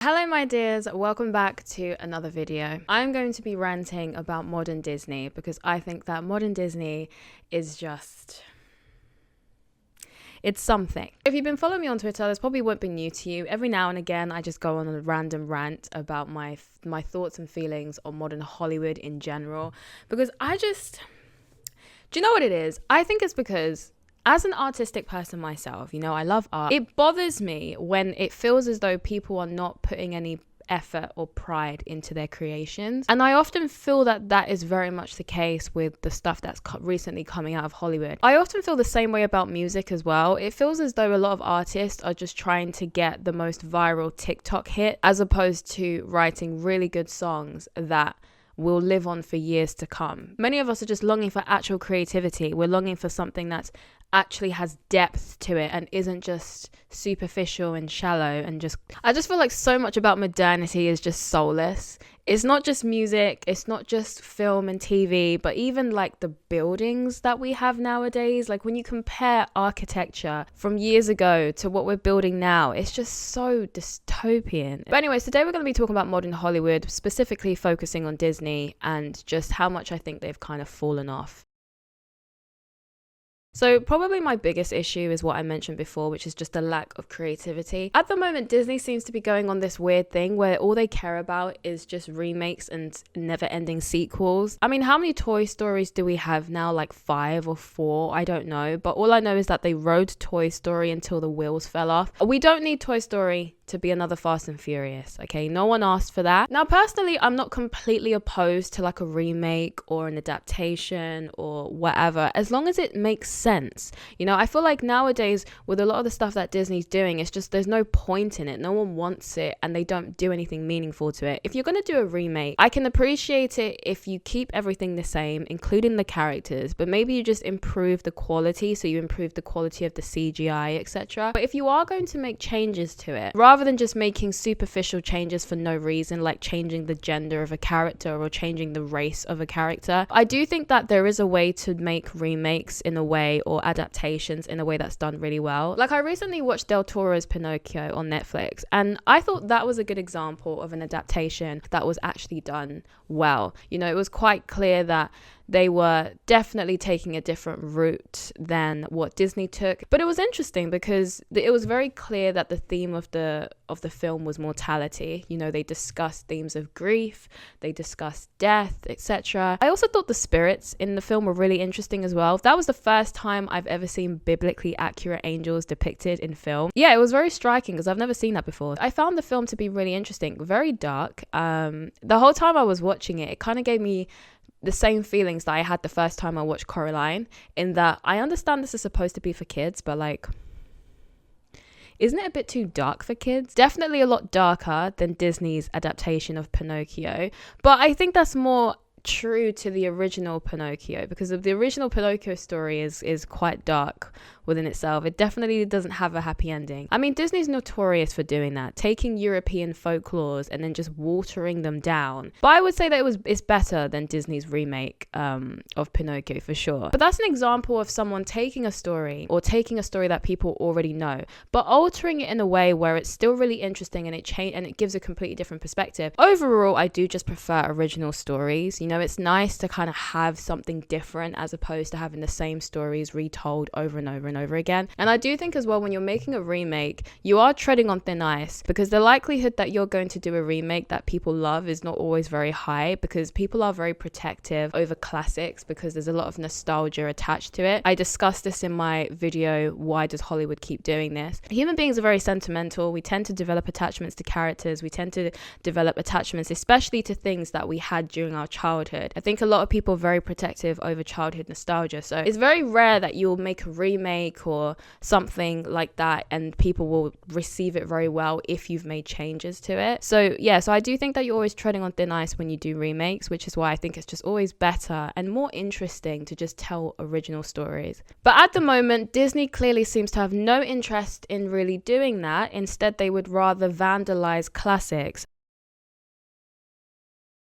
Hello my dears, welcome back to another video. I'm going to be ranting about modern Disney because I think that modern Disney is just... it's something. If you've been following me on Twitter, this probably won't be new to you. Every now and again, I just go on a random rant about my thoughts and feelings on modern Hollywood in general because do you know what it is? I think it's because as an artistic person myself, I love art. It bothers me when it feels as though people are not putting any effort or pride into their creations. And I often feel that is very much the case with the stuff that's recently coming out of Hollywood. I often feel the same way about music as well. It feels as though a lot of artists are just trying to get the most viral TikTok hit as opposed to writing really good songs that will live on for years to come. Many of us are just longing for actual creativity. We're longing for something that actually has depth to it and isn't just superficial and shallow and I just feel like so much about modernity is just soulless. It's not just music, it's not just film and TV, but even like the buildings that we have nowadays. Like when you compare architecture from years ago to what we're building now, it's just so dystopian. But anyways, today we're going to be talking about modern Hollywood, specifically focusing on Disney and just how much I think they've kind of fallen off. So probably my biggest issue is what I mentioned before, which is just the lack of creativity. At the moment, Disney seems to be going on this weird thing where all they care about is just remakes and never-ending sequels. I mean, how many Toy Stories do we have now? Like 5 or 4? I don't know. But all I know is that they wrote Toy Story until the wheels fell off. We don't need Toy Story to be another Fast and Furious, okay? No one asked for that. Now, personally, I'm not completely opposed to like a remake or an adaptation or whatever, as long as it makes sense. I feel like nowadays with a lot of the stuff that Disney's doing, it's just there's no point in it. No one wants it and they don't do anything meaningful to it. If you're going to do a remake, I can appreciate it if you keep everything the same, including the characters, but maybe you just improve the quality, so you improve the quality of the CGI, etc. But if you are going to make changes to it, rather than just making superficial changes for no reason, like changing the gender of a character or changing the race of a character, I do think that there is a way to make remakes in a way or adaptations in a way that's done really well. Like I recently watched Del Toro's Pinocchio on Netflix and I thought that was a good example of an adaptation that was actually done well. It was quite clear that they were definitely taking a different route than what Disney took. But it was interesting because it was very clear that the theme of the film was mortality. They discussed themes of grief, they discussed death, etc. I also thought the spirits in the film were really interesting as well. That was the first time I've ever seen biblically accurate angels depicted in film. Yeah, it was very striking because I've never seen that before. I found the film to be really interesting, very dark. The whole time I was watching it, it kind of gave me the same feelings that I had the first time I watched Coraline, in that I understand this is supposed to be for kids, but like, isn't it a bit too dark for kids? Definitely a lot darker than Disney's adaptation of Pinocchio, but I think that's more true to the original Pinocchio, because of the original Pinocchio story is quite dark within itself. It definitely doesn't have a happy ending. I mean, Disney's notorious for doing that, taking European folklores and then just watering them down. But I would say that it's better than Disney's remake of Pinocchio for sure. But that's an example of someone taking a story that people already know, but altering it in a way where it's still really interesting and it gives a completely different perspective. Overall, I do just prefer original stories. It's nice to kind of have something different as opposed to having the same stories retold over and over and over again. And I do think as well, when you're making a remake, you are treading on thin ice, because the likelihood that you're going to do a remake that people love is not always very high, because people are very protective over classics because there's a lot of nostalgia attached to it. I discussed this in my video, Why Does Hollywood Keep Doing This? Human beings are very sentimental. We tend to develop attachments to characters. We tend to develop attachments, especially to things that we had during our childhood. I think a lot of people are very protective over childhood nostalgia. So it's very rare that you'll make a remake or something like that and people will receive it very well if you've made changes to it. So yeah, so I do think that you're always treading on thin ice when you do remakes, which is why I think it's just always better and more interesting to just tell original stories. But at the moment, Disney clearly seems to have no interest in really doing that. Instead, they would rather vandalize classics.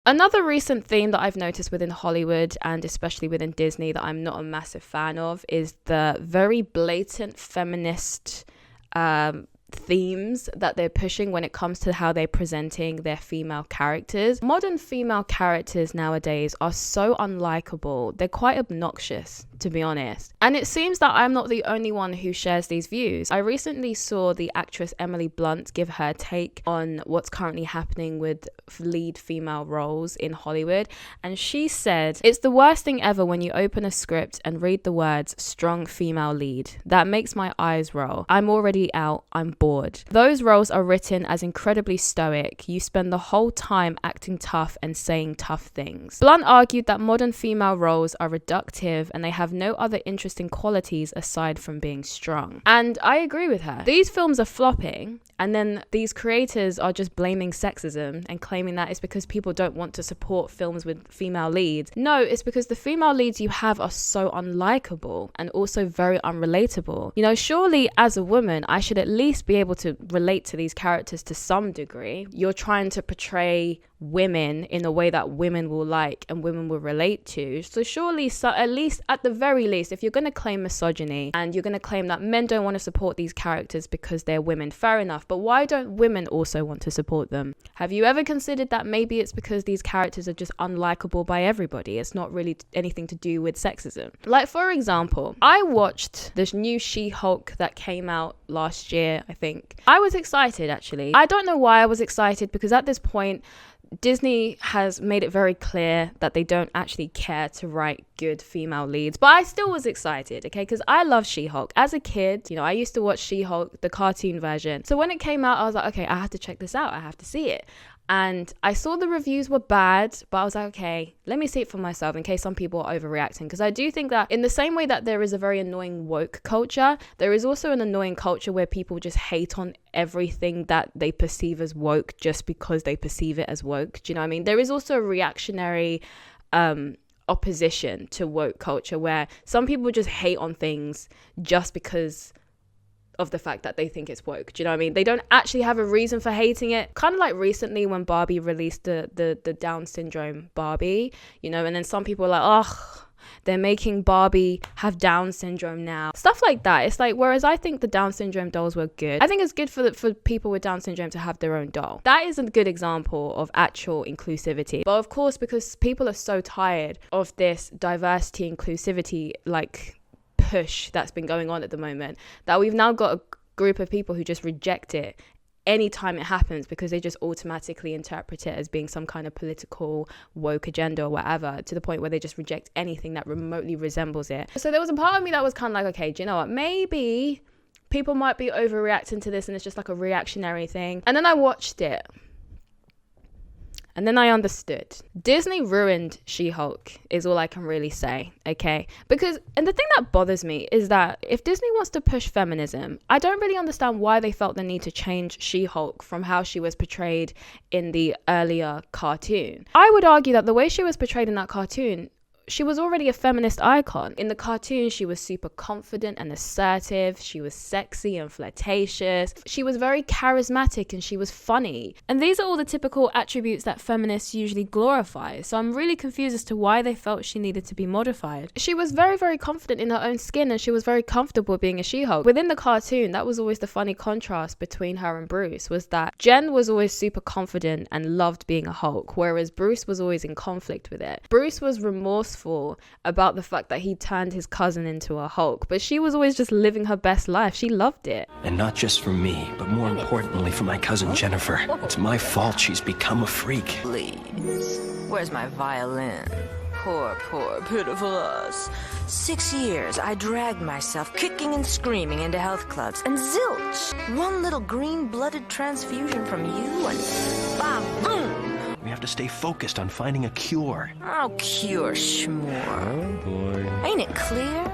Another recent theme that I've noticed within Hollywood and especially within Disney that I'm not a massive fan of is the very blatant feminist themes that they're pushing when it comes to how they're presenting their female characters. Modern female characters nowadays are so unlikable. They're quite obnoxious, to be honest. And it seems that I'm not the only one who shares these views. I recently saw the actress Emily Blunt give her take on what's currently happening with lead female roles in Hollywood. And she said, "It's the worst thing ever when you open a script and read the words strong female lead. That makes my eyes roll. I'm already out. I'm bored. Those roles are written as incredibly stoic. You spend the whole time acting tough and saying tough things." Blunt argued that modern female roles are reductive and they have no other interesting qualities aside from being strong. And I agree with her. These films are flopping, and then these creators are just blaming sexism and claiming that it's because people don't want to support films with female leads. No, it's because the female leads you have are so unlikable and also very unrelatable. You know, surely as a woman, I should at least be able to relate to these characters to some degree. You're trying to portray women in a way that women will like and women will relate to. So surely, at least at the very least, if you're going to claim misogyny and you're going to claim that men don't want to support these characters because they're women, fair enough. But why don't women also want to support them? Have you ever considered that maybe it's because these characters are just unlikable by everybody? It's not really anything to do with sexism. Like, for example, I watched this new She-Hulk that came out last year, I think. I was excited, actually. I don't know why I was excited, because at this point, Disney has made it very clear that they don't actually care to write good female leads. But I still was excited, okay? Because I love She-Hulk. As a kid, you know, I used to watch She-Hulk, the cartoon version. So when it came out, I was like, okay, I have to check this out. I have to see it. And I saw the reviews were bad, but I was like, okay, let me see it for myself in case some people are overreacting. Because I do think that in the same way that there is a very annoying woke culture, there is also an annoying culture where people just hate on everything that they perceive as woke just because they perceive it as woke. Do you know what I mean? There is also a reactionary opposition to woke culture where some people just hate on things just because of the fact that they think it's woke. Do you know what I mean? They don't actually have a reason for hating it. Kind of like recently when Barbie released the Down syndrome Barbie, you know, and then some people are like, oh, they're making Barbie have Down syndrome now. Stuff like that. It's like, whereas I think the Down syndrome dolls were good, I think it's good for people with Down syndrome to have their own doll. That is a good example of actual inclusivity. But of course, because people are so tired of this diversity, inclusivity, like, push that's been going on at the moment, that we've now got a group of people who just reject it anytime it happens because they just automatically interpret it as being some kind of political woke agenda or whatever, to the point where they just reject anything that remotely resembles it. So there was a part of me that was kind of like, okay, do you know what, maybe people might be overreacting to this and it's just like a reactionary thing. And then I watched it. And then I understood. Disney ruined She-Hulk is all I can really say, okay? Because, and the thing that bothers me is that if Disney wants to push feminism, I don't really understand why they felt the need to change She-Hulk from how she was portrayed in the earlier cartoon. I would argue that the way she was portrayed in that cartoon, she was already a feminist icon. In the cartoon, she was super confident and assertive. She was sexy and flirtatious. She was very charismatic and she was funny. And these are all the typical attributes that feminists usually glorify. So I'm really confused as to why they felt she needed to be modified. She was very, very confident in her own skin and she was very comfortable being a She-Hulk. Within the cartoon, that was always the funny contrast between her and Bruce, was that Jen was always super confident and loved being a Hulk, whereas Bruce was always in conflict with it. Bruce was remorseful about the fact that he turned his cousin into a Hulk, but she was always just living her best life. She loved it. And not just for me, but more importantly for my cousin Jennifer. It's my fault she's become a freak. Please, where's my violin? Poor, pitiful us. 6 years I dragged myself kicking and screaming into health clubs, and zilch! One little green-blooded transfusion from you and bam, boom! We have to stay focused on finding a cure. Oh, cure schmore. Oh, boy. Ain't it clear?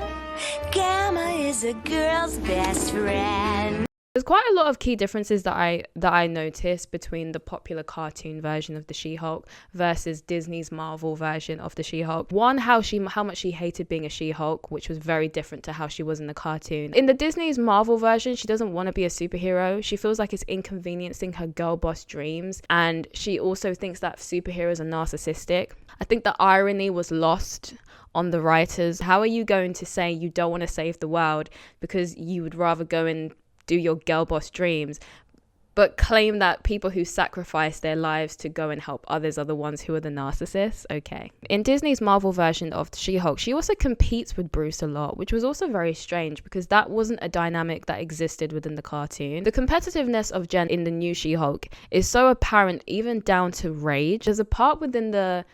Gamma is a girl's best friend. There's quite a lot of key differences that I noticed between the popular cartoon version of the She-Hulk versus Disney's Marvel version of the She-Hulk. One, how much she hated being a She-Hulk, which was very different to how she was in the cartoon. In the Disney's Marvel version, she doesn't want to be a superhero. She feels like it's inconveniencing her girl boss dreams, and she also thinks that superheroes are narcissistic. I think the irony was lost on the writers. How are you going to say you don't want to save the world because you would rather go and do your girl boss dreams, but claim that people who sacrifice their lives to go and help others are the ones who are the narcissists. Okay. In Disney's Marvel version of She-Hulk, she also competes with Bruce a lot, which was also very strange because that wasn't a dynamic that existed within the cartoon. The competitiveness of Jen in the new She-Hulk is so apparent, even down to rage. There's a part within the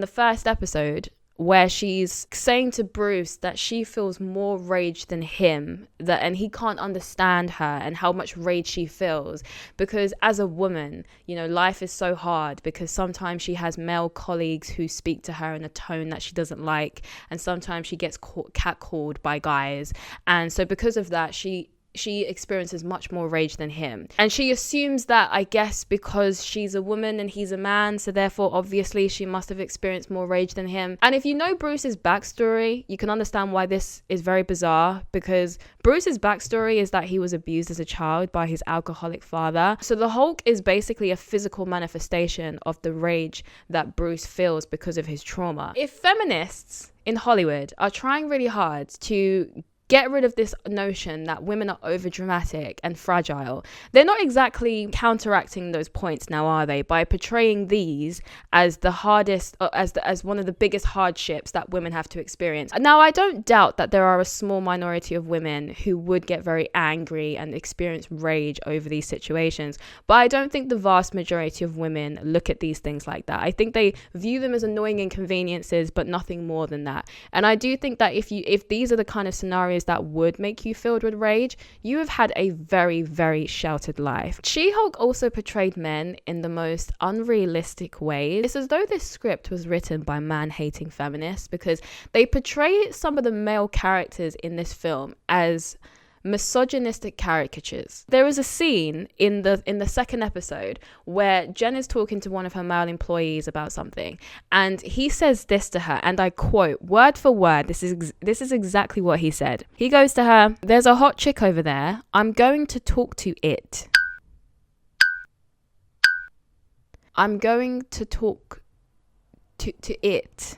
first episode where she's saying to Bruce that she feels more rage than him, and he can't understand her and how much rage she feels, because as a woman, you know, life is so hard because sometimes she has male colleagues who speak to her in a tone that she doesn't like, and sometimes she gets catcalled by guys, and so because of that she experiences much more rage than him. And she assumes that, I guess, because she's a woman and he's a man, so therefore obviously she must have experienced more rage than him. And if you know Bruce's backstory, you can understand why this is very bizarre, because Bruce's backstory is that he was abused as a child by his alcoholic father. So the Hulk is basically a physical manifestation of the rage that Bruce feels because of his trauma. If feminists in Hollywood are trying really hard to get rid of this notion that women are overdramatic and fragile, they're not exactly counteracting those points now, are they, by portraying these as the hardest, as one of the biggest hardships that women have to experience. Now, I don't doubt that there are a small minority of women who would get very angry and experience rage over these situations, but I don't think the vast majority of women look at these things like that. I think they view them as annoying inconveniences, but nothing more than that. And I do think that if these are the kind of scenarios that would make you filled with rage, you have had a very, very sheltered life. She-Hulk also portrayed men in the most unrealistic ways. It's as though this script was written by man-hating feminists, because they portray some of the male characters in this film as misogynistic caricatures. There is a scene in the second episode where Jen is talking to one of her male employees about something, and he says this to her, and I quote word for word, this is exactly what he said. He goes to her, "There's a hot chick over there. I'm going to talk to it. I'm going to talk to it."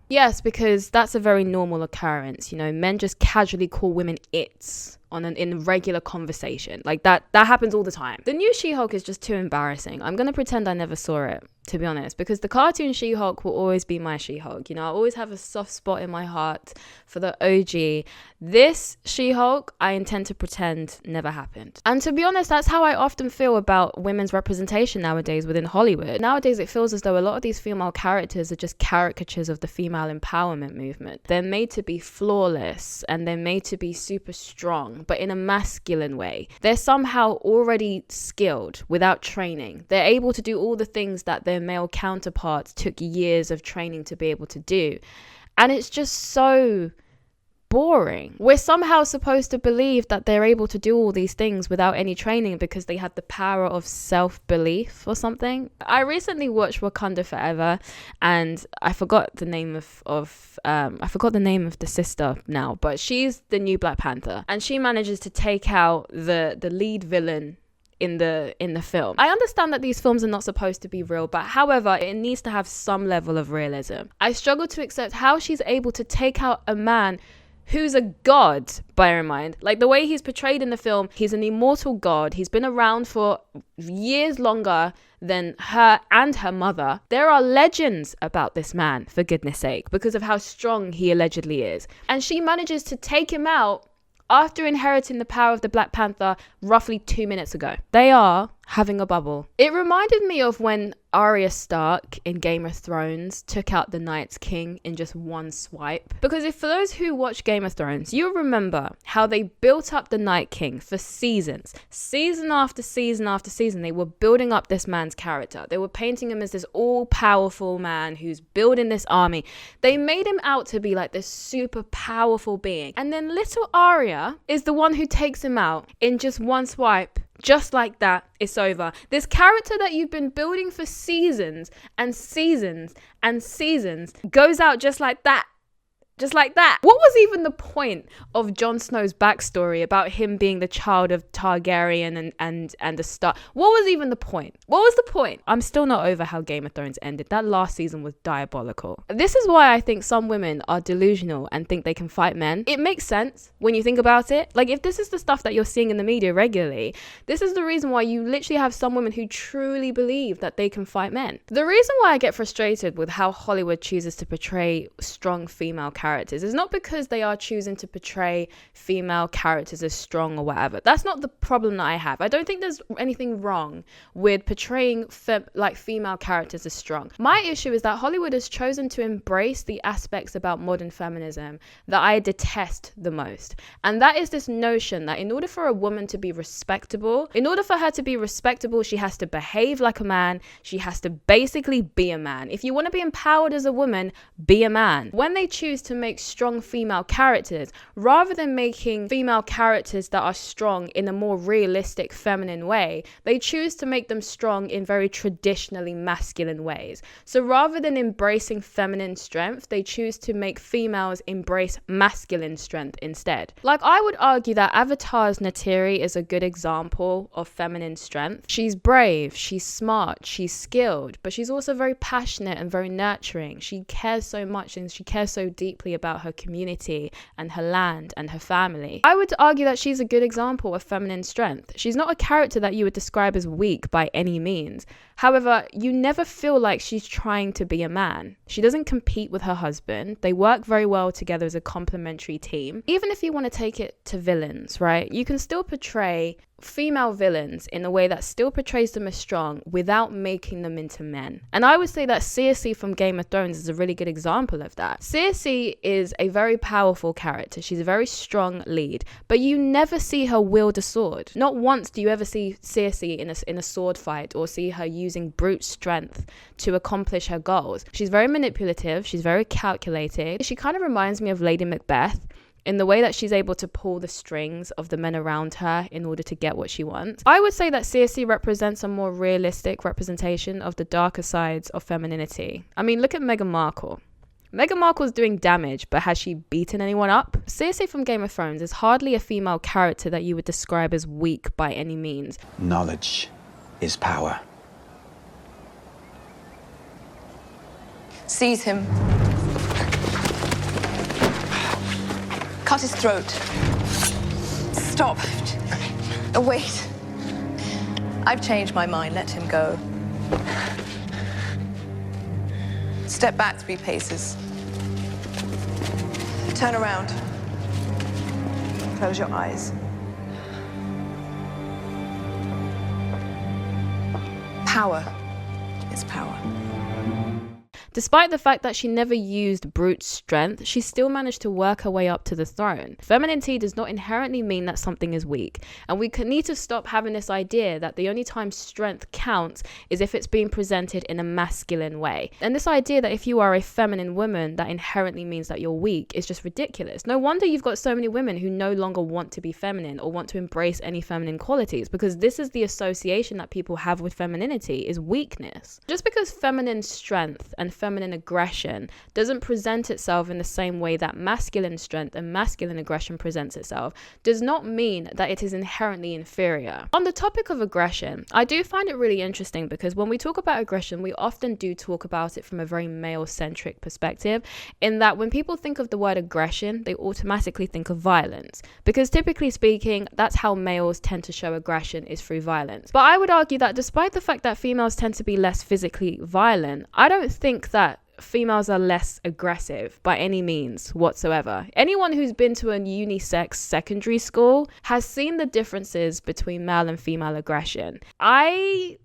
Yes, because that's a very normal occurrence. You know, men just casually call women its in regular conversation. Like that happens all the time. The new She-Hulk is just too embarrassing. I'm going to pretend I never saw it, to be honest, because the cartoon She-Hulk will always be my She-Hulk. You know, I always have a soft spot in my heart for the OG. This She-Hulk, I intend to pretend never happened. And to be honest, that's how I often feel about women's representation nowadays within Hollywood. Nowadays, it feels as though a lot of these female characters are just caricatures of the female empowerment movement. They're made to be flawless and they're made to be super strong, but in a masculine way. They're somehow already skilled without training. They're able to do all the things that their male counterparts took years of training to be able to do. And it's just so boring. We're somehow supposed to believe that they're able to do all these things without any training because they have the power of self-belief or something. I recently watched Wakanda Forever, and I forgot the name of the sister now, but she's the new Black Panther, and she manages to take out the lead villain in the film. I understand that these films are not supposed to be real, but however, it needs to have some level of realism. I struggle to accept how she's able to take out a man who's a god, bear in mind. Like, the way he's portrayed in the film, he's an immortal god. He's been around for years longer than her and her mother. There are legends about this man, for goodness sake, because of how strong he allegedly is. And she manages to take him out after inheriting the power of the Black Panther roughly 2 minutes ago. They are having a bubble. It reminded me of when Arya Stark in Game of Thrones took out the Night's King in just one swipe. Because for those who watch Game of Thrones, you'll remember how they built up the Night King for seasons. Season after season after season, they were building up this man's character. They were painting him as this all-powerful man who's building this army. They made him out to be like this super powerful being. And then little Arya is the one who takes him out in just one swipe. Just like that, it's over. This character that you've been building for seasons and seasons and seasons goes out just like that. Just like that. What was even the point of Jon Snow's backstory about him being the child of Targaryen and the Stark? What was even the point? What was the point? I'm still not over how Game of Thrones ended. That last season was diabolical. This is why I think some women are delusional and think they can fight men. It makes sense when you think about it. Like, if this is the stuff that you're seeing in the media regularly, this is the reason why you literally have some women who truly believe that they can fight men. The reason why I get frustrated with how Hollywood chooses to portray strong female characters is not because they are choosing to portray female characters as strong or whatever. That's not the problem that I have. I don't think there's anything wrong with portraying female characters as strong. My issue is that Hollywood has chosen to embrace the aspects about modern feminism that I detest the most. And that is this notion that in order for a woman to be respectable, she has to behave like a man. She has to basically be a man. If you want to be empowered as a woman, be a man. When they choose to make strong female characters, rather than making female characters that are strong in a more realistic feminine way, they choose to make them strong in very traditionally masculine ways. So rather than embracing feminine strength, they choose to make females embrace masculine strength instead. Like, I would argue that Avatar's Neytiri is a good example of feminine strength. She's brave, she's smart, she's skilled, but she's also very passionate and very nurturing. She cares so much and she cares so deeply about her community and her land and her family. I would argue that she's a good example of feminine strength. She's not a character that you would describe as weak by any means. However, you never feel like she's trying to be a man. She doesn't compete with her husband. They work very well together as a complementary team. Even if you want to take it to villains, right? You can still portray female villains in a way that still portrays them as strong without making them into men. And I would say that Cersei from Game of Thrones is a really good example of that. Cersei is a very powerful character. She's a very strong lead, but you never see her wield a sword. Not once do you ever see Cersei in a sword fight or see her using brute strength to accomplish her goals. She's very manipulative. She's very calculated. She kind of reminds me of Lady Macbeth in the way that she's able to pull the strings of the men around her in order to get what she wants. I would say that Cersei represents a more realistic representation of the darker sides of femininity. I mean, look at Meghan Markle. Meghan Markle's doing damage, but has she beaten anyone up? Cersei from Game of Thrones is hardly a female character that you would describe as weak by any means. Knowledge is power. Seize him. Cut his throat. Stop. Wait. I've changed my mind. Let him go. Step back 3 paces. Turn around. Close your eyes. Power is power. Despite the fact that she never used brute strength, she still managed to work her way up to the throne. Femininity does not inherently mean that something is weak, and we need to stop having this idea that the only time strength counts is if it's being presented in a masculine way. And this idea that if you are a feminine woman, that inherently means that you're weak is just ridiculous. No wonder you've got so many women who no longer want to be feminine or want to embrace any feminine qualities, because this is the association that people have with femininity, is weakness. Just because feminine strength and feminine aggression doesn't present itself in the same way that masculine strength and masculine aggression presents itself does not mean that it is inherently inferior. On the topic of aggression, I do find it really interesting because when we talk about aggression, we often do talk about it from a very male-centric perspective, in that when people think of the word aggression, they automatically think of violence, because typically speaking, that's how males tend to show aggression, is through violence. But I would argue that despite the fact that females tend to be less physically violent, I don't think that females are less aggressive by any means whatsoever. Anyone who's been to a unisex secondary school has seen the differences between male and female aggression. I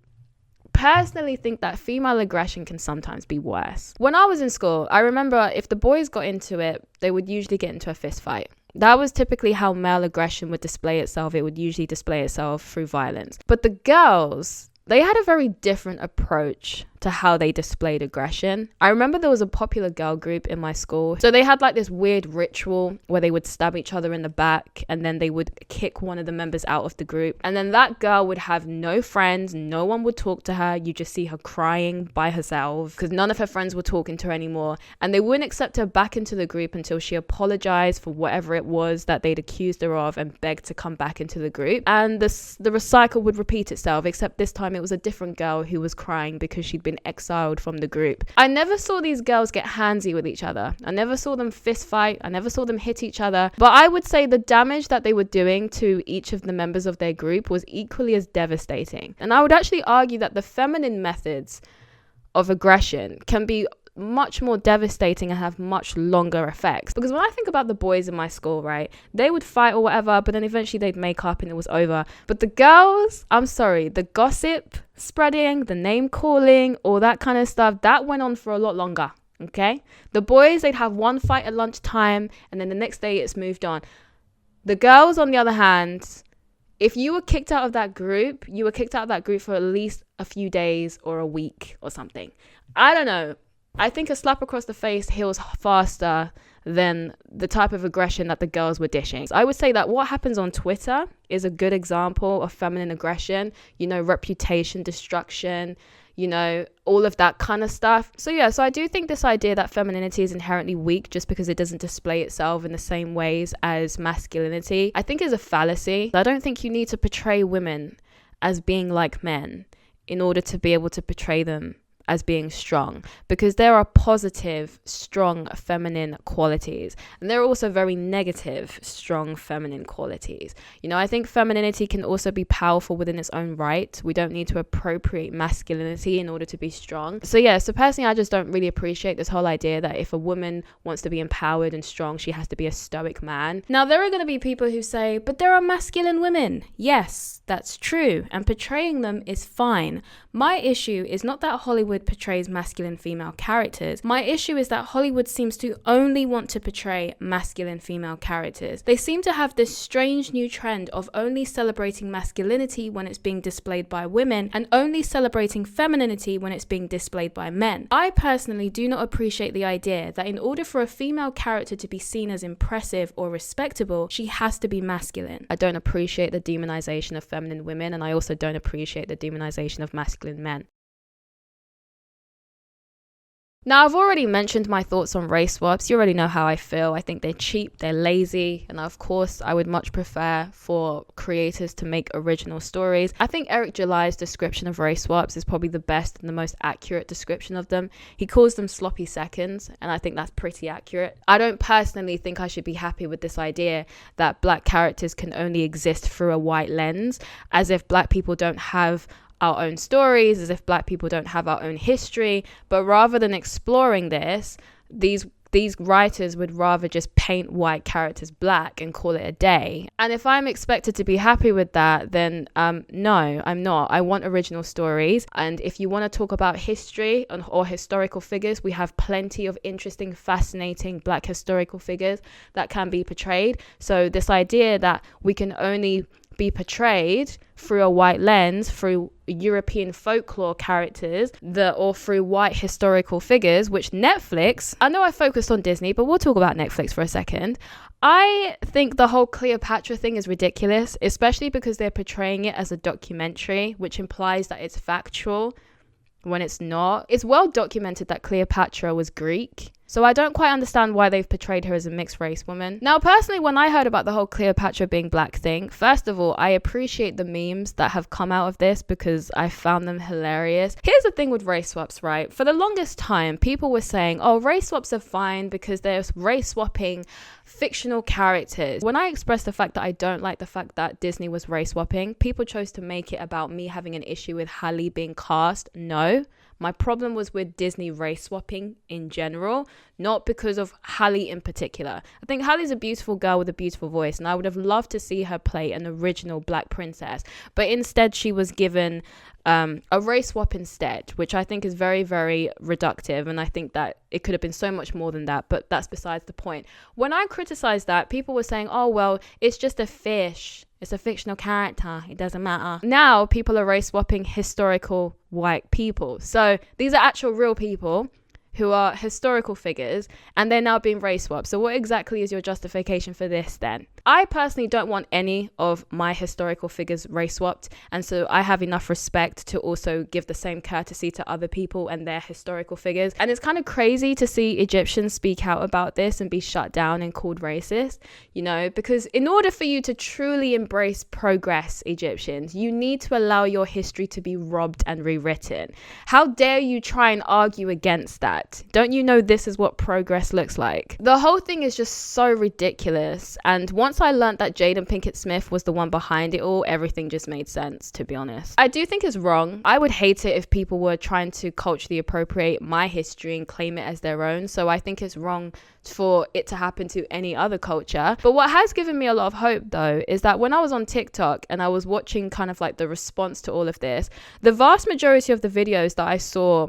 personally think that female aggression can sometimes be worse. When I was in school, I remember if the boys got into it, they would usually get into a fist fight. That was typically how male aggression would display itself. It would usually display itself through violence. But the girls they had a very different approach to how they displayed aggression. I remember there was a popular girl group in my school. So they had like this weird ritual where they would stab each other in the back and then they would kick one of the members out of the group. And then that girl would have no friends. No one would talk to her. You just see her crying by herself because none of her friends were talking to her anymore. And they wouldn't accept her back into the group until she apologized for whatever it was that they'd accused her of and begged to come back into the group. And the recycle would repeat itself, except this time it was a different girl who was crying because she'd been exiled from the group. I never saw these girls get handsy with each other. I never saw them fist fight. I never saw them hit each other. But I would say the damage that they were doing to each of the members of their group was equally as devastating. And I would actually argue that the feminine methods of aggression can be much more devastating and have much longer effects. Because when I think about the boys in my school, right, they would fight or whatever, but then eventually they'd make up and it was over. But the girls, I'm sorry, the gossip spreading, the name calling, all that kind of stuff, that went on for a lot longer. Okay, the boys, they'd have one fight at lunchtime and then the next day it's moved on. The girls, on the other hand, if you were kicked out of that group, you were kicked out of that group for at least a few days or a week or something. I don't know. I think a slap across the face heals faster than the type of aggression that the girls were dishing. I would say that what happens on Twitter is a good example of feminine aggression, you know, reputation destruction, you know, all of that kind of stuff. So I do think this idea that femininity is inherently weak just because it doesn't display itself in the same ways as masculinity, I think is a fallacy. I don't think you need to portray women as being like men in order to be able to portray them as being strong, because there are positive, strong feminine qualities, and there are also very negative, strong feminine qualities. You know, I think femininity can also be powerful within its own right. We don't need to appropriate masculinity in order to be strong. So personally, I just don't really appreciate this whole idea that if a woman wants to be empowered and strong, she has to be a stoic man. Now, there are going to be people who say, but there are masculine women. Yes, that's true, and portraying them is fine. My issue is not that Hollywood portrays masculine female characters. My issue is that Hollywood seems to only want to portray masculine female characters. They seem to have this strange new trend of only celebrating masculinity when it's being displayed by women and only celebrating femininity when it's being displayed by men. I personally do not appreciate the idea that in order for a female character to be seen as impressive or respectable, she has to be masculine. I don't appreciate the demonization of feminine women, and I also don't appreciate the demonization of masculine men. Now, I've already mentioned my thoughts on race swaps. You already know how I feel. I think they're cheap, they're lazy, and of course, I would much prefer for creators to make original stories. I think Eric July's description of race swaps is probably the best and the most accurate description of them. He calls them sloppy seconds, and I think that's pretty accurate. I don't personally think I should be happy with this idea that black characters can only exist through a white lens, as if black people don't have our own stories, as if black people don't have our own history. But rather than exploring this, these writers would rather just paint white characters black and call it a day. And if I'm expected to be happy with that, then no, I'm not. I want original stories. And if you want to talk about history or historical figures, we have plenty of interesting, fascinating black historical figures that can be portrayed. So this idea that we can only be portrayed through a white lens, through European folklore characters, or through white historical figures, which Netflix, I know I focused on Disney, but we'll talk about Netflix for a second. I think the whole Cleopatra thing is ridiculous, especially because they're portraying it as a documentary, which implies that it's factual when it's not. It's well documented that Cleopatra was Greek. So I don't quite understand why they've portrayed her as a mixed race woman. Now, personally, when I heard about the whole Cleopatra being black thing, first of all, I appreciate the memes that have come out of this because I found them hilarious. Here's the thing with race swaps, right? For the longest time, people were saying, oh, race swaps are fine because they're race swapping fictional characters. When I expressed the fact that I don't like the fact that Disney was race swapping, people chose to make it about me having an issue with Halle being cast. No. My problem was with Disney race swapping in general. not because of Halle in particular. I think Halle's a beautiful girl with a beautiful voice, and I would have loved to see her play an original black princess, but instead she was given a race swap instead, which I think is very, very reductive, and I think that it could have been so much more than that, but that's besides the point. When I criticized that, people were saying, oh well, it's just a fish, it's a fictional character, it doesn't matter. Now people are race swapping historical white people, so these are actual real people who are historical figures, and they're now being race swapped. So what exactly is your justification for this then? I personally don't want any of my historical figures race swapped, and so I have enough respect to also give the same courtesy to other people and their historical figures. And it's kind of crazy to see Egyptians speak out about this and be shut down and called racist, you know, because in order for you to truly embrace progress, Egyptians, you need to allow your history to be robbed and rewritten. How dare you try and argue against that? Don't you know this is what progress looks like? The whole thing is just so ridiculous, and once I learned that Jaden Pinkett Smith was the one behind it all, everything just made sense, to be honest. I do think it's wrong. I would hate it if people were trying to culturally appropriate my history and claim it as their own, so I think it's wrong for it to happen to any other culture. But what has given me a lot of hope though is that when I was on TikTok and I was watching kind of like the response to all of this, the vast majority of the videos that I saw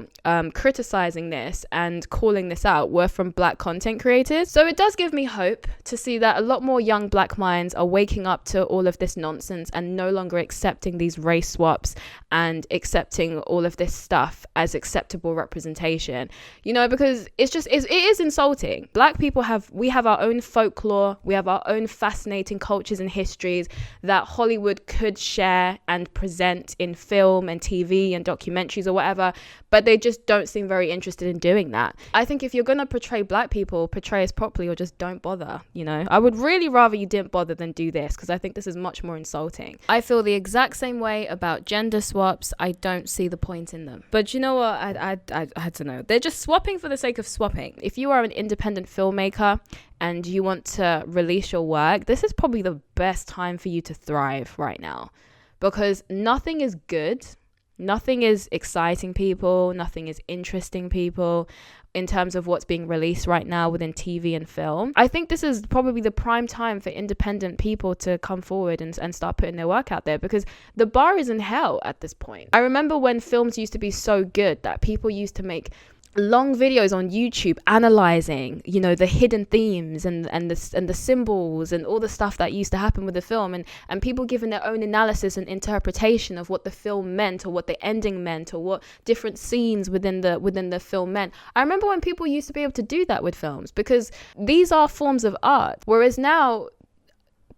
criticizing this and calling this out were from black content creators. So it does give me hope to see that a lot more young black minds are waking up to all of this nonsense and no longer accepting these race swaps and accepting all of this stuff as acceptable representation, you know, because it is insulting. Black people have our own folklore, we have our own fascinating cultures and histories that Hollywood could share and present in film and TV and documentaries or whatever, but they just don't seem very interested in doing that. I think if you're going to portray black people, portray us properly or just don't bother, you know. I would really rather you didn't bother than do this, because I think this is much more insulting. I feel the exact same way about gender swaps. I don't see the point in them. But you know what? I don't know. They're just swapping for the sake of swapping. If you are an independent filmmaker and you want to release your work, this is probably the best time for you to thrive right now, because nothing is good. Nothing is exciting people. Nothing is interesting people in terms of what's being released right now within TV and film. I think this is probably the prime time for independent people to come forward and start putting their work out there, because the bar is in hell at this point. I remember when films used to be so good that people used to make long videos on YouTube analyzing, you know, the hidden themes and the symbols and all the stuff that used to happen with the film, and people giving their own analysis and interpretation of what the film meant or what the ending meant or what different scenes within the film meant. I remember when people used to be able to do that with films, because these are forms of art, whereas now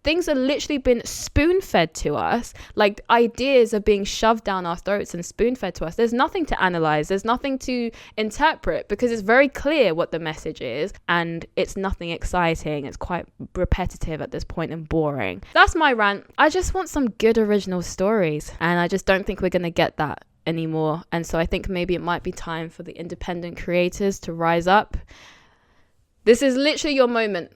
things are literally been spoon-fed to us. Like, ideas are being shoved down our throats and spoon-fed to us. There's nothing to analyze. There's nothing to interpret, because it's very clear what the message is, and it's nothing exciting. It's quite repetitive at this point and boring. That's my rant. I just want some good original stories, and I just don't think we're going to get that anymore. And so I think maybe it might be time for the independent creators to rise up. This is literally your moment.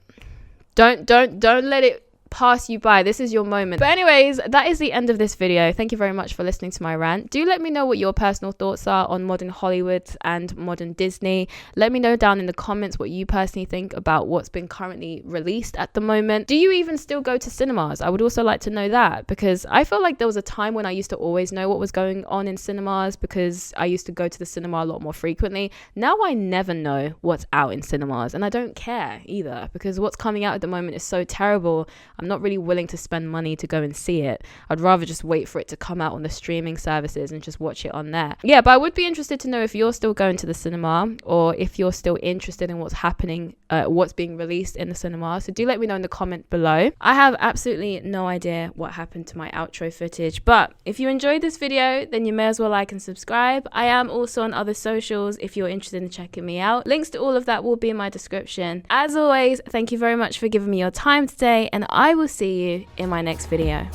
Don't let it pass you by. This is your moment. But anyways, that is the end of this video. Thank you very much for listening to my rant. Do let me know what your personal thoughts are on modern Hollywood and modern Disney. Let me know down in the comments what you personally think about what's been currently released at the moment. Do you even still go to cinemas? I would also like to know that, because I feel like there was a time when I used to always know what was going on in cinemas, because I used to go to the cinema a lot more frequently. Now I never know what's out in cinemas, and I don't care either, because what's coming out at the moment is so terrible. I'm not really willing to spend money to go and see it. I'd rather just wait for it to come out on the streaming services and just watch it on there. Yeah, but I would be interested to know if you're still going to the cinema, or if you're still interested in what's happening, what's being released in the cinema. So do let me know in the comment below. I have absolutely no idea what happened to my outro footage, but if you enjoyed this video, then you may as well like and subscribe. I am also on other socials if you're interested in checking me out. Links to all of that will be in my description. As always, thank you very much for giving me your time today, and I will see you in my next video.